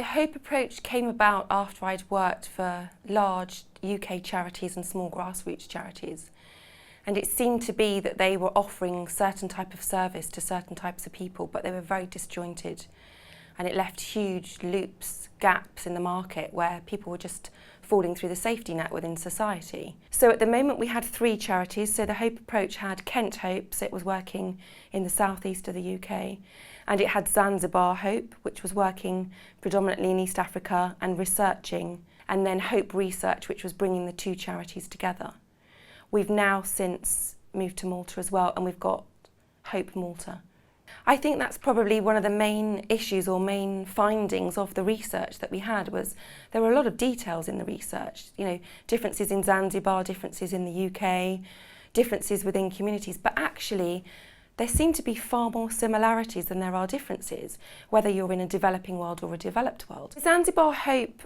The Hope approach came about after I'd worked for large UK charities and small grassroots charities. And it seemed to be that they were offering certain type of service to certain types of people, but they were very disjointed. And it left huge loops, gaps in the market where people were just falling through the safety net within society. So at the moment we had 3 charities. So the Hope approach had Kent Hope, so it was working in the southeast of the UK, and it had Zanzibar Hope, which was working predominantly in East Africa and researching, and then Hope Research, which was bringing the 2 charities together. We've now since moved to Malta as well, and we've got Hope Malta. I think that's probably one of the main issues or main findings of the research that we had. Was there were a lot of details in the research, you know, differences in Zanzibar, differences in the UK, differences within communities, but actually there seem to be far more similarities than there are differences, whether you're in a developing world or a developed world. Zanzibar Hope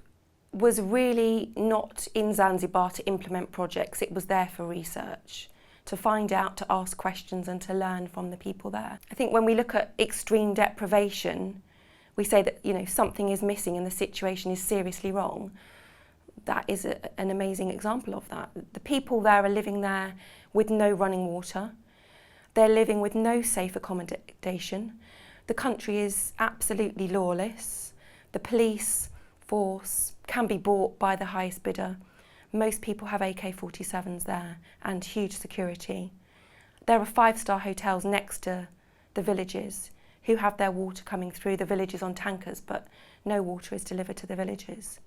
was really not in Zanzibar to implement projects, it was there for research, to find out, to ask questions and to learn from the people there. I think when we look at extreme deprivation, we say that, you know, something is missing and the situation is seriously wrong. That is an amazing example of that. The people there are living there with no running water. They're living with no safe accommodation. The country is absolutely lawless. The police force can be bought by the highest bidder. Most people have AK-47s there and huge security. There are 5-star hotels next to the villages who have their water coming through the villages on tankers, but no water is delivered to the villages.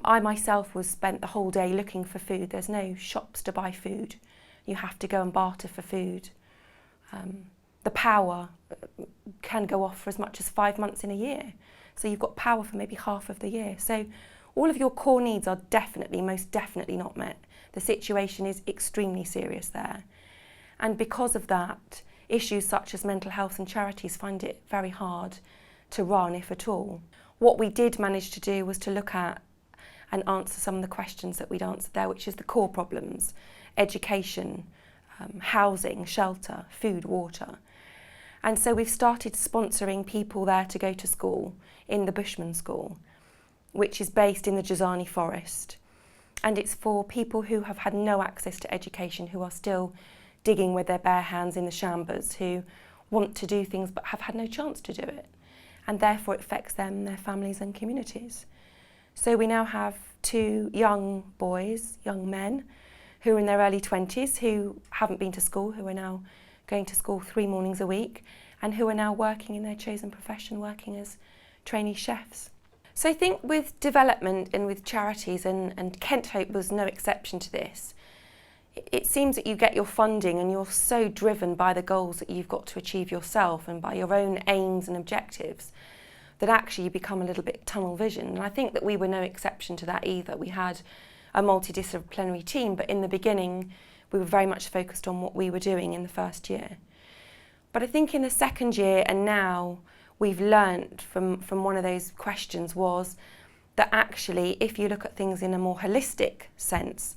I myself was spent the whole day looking for food. There's no shops to buy food. You have to go and barter for food. The power can go off for as much as 5 months in a year. So you've got power for maybe half of the year. So all of your core needs are most definitely not met. The situation is extremely serious there. And because of that, issues such as mental health and charities find it very hard to run, if at all. What we did manage to do was to look at and answer some of the questions that we'd answered there, which is the core problems: education, housing, shelter, food, water. And so we've started sponsoring people there to go to school in the Bushman School, which is based in the Jazani Forest. And it's for people who have had no access to education, who are still digging with their bare hands in the shambas, who want to do things but have had no chance to do it. And therefore it affects them, their families and communities. So we now have 2 young boys, young men, who are in their early 20s, who haven't been to school, who are now going to school 3 mornings a week, and who are now working in their chosen profession, working as trainee chefs. So I think with development and with charities, and Kent Hope was no exception to this, it seems that you get your funding and you're so driven by the goals that you've got to achieve yourself and by your own aims and objectives that actually you become a little bit tunnel vision. And I think that we were no exception to that either. We had a multidisciplinary team, but in the beginning we were very much focused on what we were doing in the first year. But I think in the second year, and now, we've learnt from one of those questions was that actually if you look at things in a more holistic sense,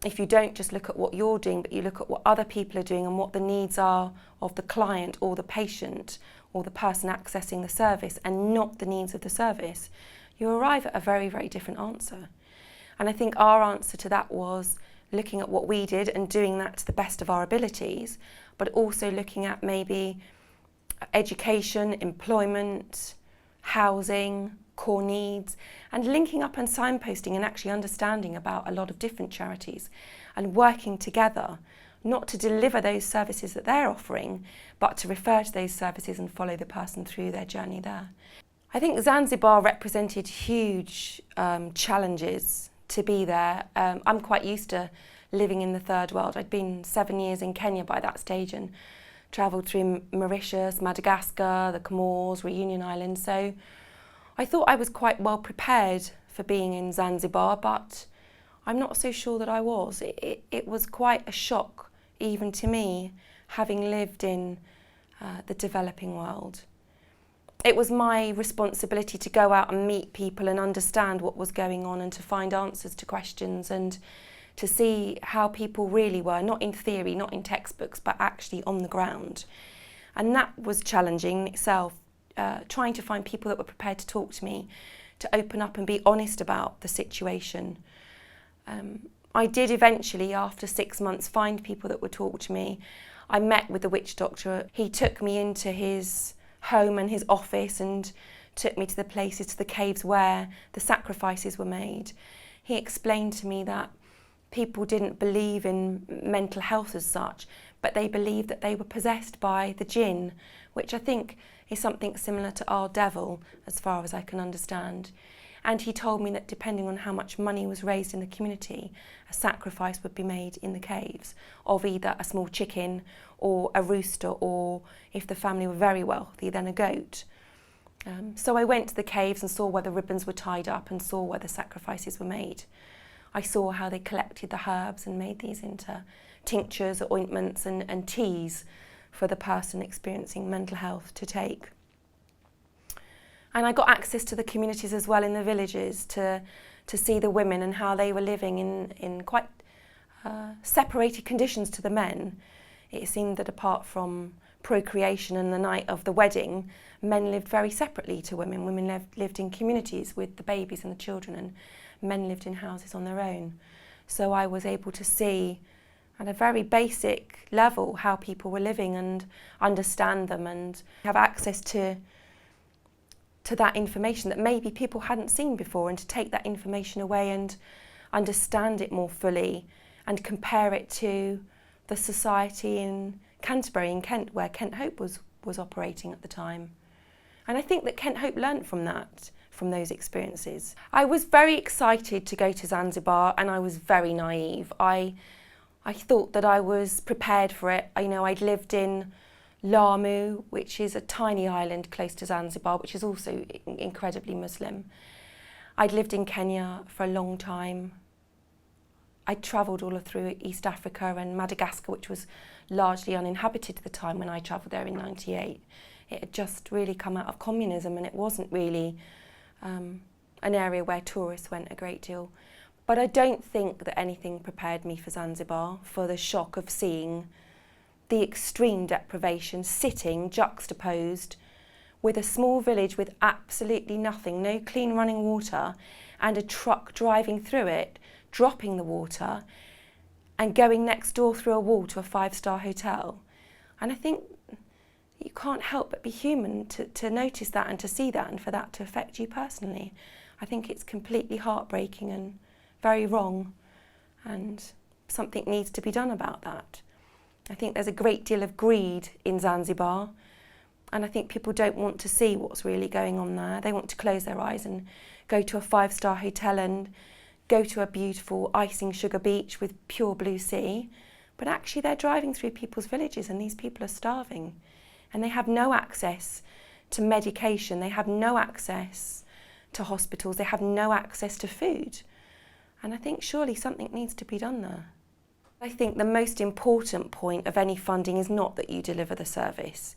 if you don't just look at what you're doing, but you look at what other people are doing and what the needs are of the client or the patient or the person accessing the service and not the needs of the service, you arrive at a very, very different answer. And I think our answer to that was looking at what we did and doing that to the best of our abilities, but also looking at maybe education, employment, housing, core needs, and linking up and signposting and actually understanding about a lot of different charities and working together, not to deliver those services that they're offering, but to refer to those services and follow the person through their journey there. I think Zanzibar represented huge challenges to be there. I'm quite used to living in the third world. I'd been 7 years in Kenya by that stage and travelled through Mauritius, Madagascar, the Comores, Reunion Islands. So I thought I was quite well prepared for being in Zanzibar, but I'm not so sure that I was. It was quite a shock, even to me, having lived in the developing world. It was my responsibility to go out and meet people and understand what was going on and to find answers to questions and to see how people really were, not in theory, not in textbooks, but actually on the ground. And that was challenging in itself, trying to find people that were prepared to talk to me, to open up and be honest about the situation. I did eventually, after 6 months, find people that would talk to me. I met with the witch doctor. He took me into his home and his office and took me to the places, to the caves where the sacrifices were made. He explained to me that people didn't believe in mental health as such, but they believed that they were possessed by the jinn, which I think is something similar to our devil, as far as I can understand. And he told me that depending on how much money was raised in the community, a sacrifice would be made in the caves of either a small chicken or a rooster, or if the family were very wealthy, then a goat. So I went to the caves and saw where the ribbons were tied up and saw where the sacrifices were made. I saw how they collected the herbs and made these into tinctures, ointments and teas for the person experiencing mental health to take. And I got access to the communities as well in the villages to see the women and how they were living in quite separated conditions to the men. It seemed that apart from procreation and the night of the wedding, men lived very separately to women. Women lived in communities with the babies and the children, and men lived in houses on their own. So I was able to see at a very basic level how people were living and understand them and have access to that information that maybe people hadn't seen before, and to take that information away and understand it more fully and compare it to the society in Canterbury, in Kent, where Kent Hope was operating at the time. And I think that Kent Hope learnt from that, from those experiences. I was very excited to go to Zanzibar, and I was very naive. I thought that I was prepared for it. I'd lived in Lamu, which is a tiny island close to Zanzibar, which is also incredibly Muslim. I'd lived in Kenya for a long time. I'd travelled all through East Africa and Madagascar, which was largely uninhabited at the time when I travelled there in '98. It had just really come out of communism, and it wasn't really an area where tourists went a great deal. But I don't think that anything prepared me for Zanzibar, for the shock of seeing the extreme deprivation, sitting juxtaposed with a small village with absolutely nothing, no clean running water, and a truck driving through it, dropping the water and going next door through a wall to a 5-star hotel. And I think you can't help but be human to notice that and to see that, and for that to affect you personally. I think it's completely heartbreaking and very wrong, and something needs to be done about that. I think there's a great deal of greed in Zanzibar, and I think people don't want to see what's really going on there. They want to close their eyes and go to a 5-star hotel and go to a beautiful icing sugar beach with pure blue sea, but actually they're driving through people's villages, and these people are starving, and they have no access to medication, they have no access to hospitals, they have no access to food. And I think surely something needs to be done there. I think the most important point of any funding is not that you deliver the service,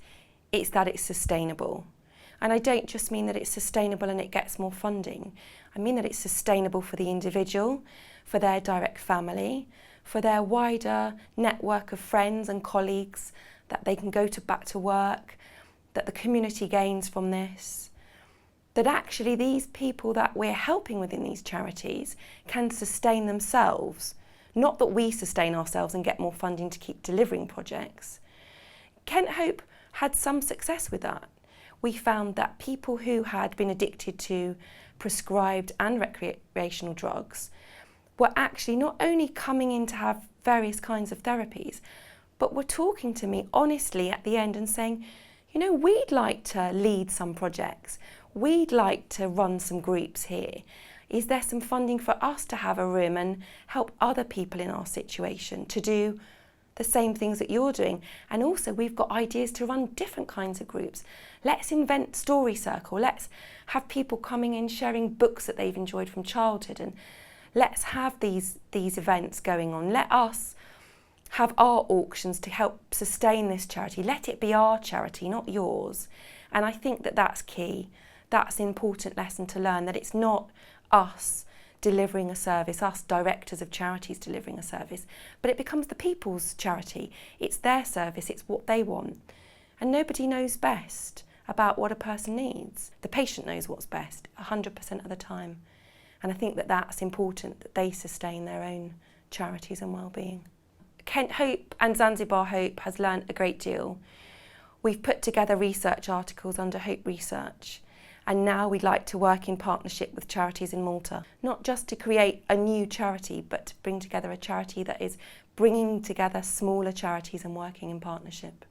it's that it's sustainable. And I don't just mean that it's sustainable and it gets more funding. I mean that it's sustainable for the individual, for their direct family, for their wider network of friends and colleagues, that they can go back to work, that the community gains from this, that actually these people that we're helping within these charities can sustain themselves. Not that we sustain ourselves and get more funding to keep delivering projects. Kent Hope had some success with that. We found that people who had been addicted to prescribed and recreational drugs were actually not only coming in to have various kinds of therapies, but were talking to me honestly at the end and saying, we'd like to lead some projects. We'd like to run some groups here. Is there some funding for us to have a room and help other people in our situation to do the same things that you're doing? And also we've got ideas to run different kinds of groups. Let's invent Story Circle. Let's have people coming in sharing books that they've enjoyed from childhood, and let's have these events going on. Let us have our auctions to help sustain this charity. Let it be our charity, not yours. And I think that that's key. That's an important lesson to learn, that it's not us delivering a service, us directors of charities delivering a service, but it becomes the people's charity. It's their service, it's what they want. And nobody knows best. about what a person needs. The patient knows what's best 100% of the time. And I think that that's important, that they sustain their own charities and wellbeing. Kent Hope and Zanzibar Hope has learnt a great deal. We've put together research articles under Hope Research, and now we'd like to work in partnership with charities in Malta, not just to create a new charity, but to bring together a charity that is bringing together smaller charities and working in partnership.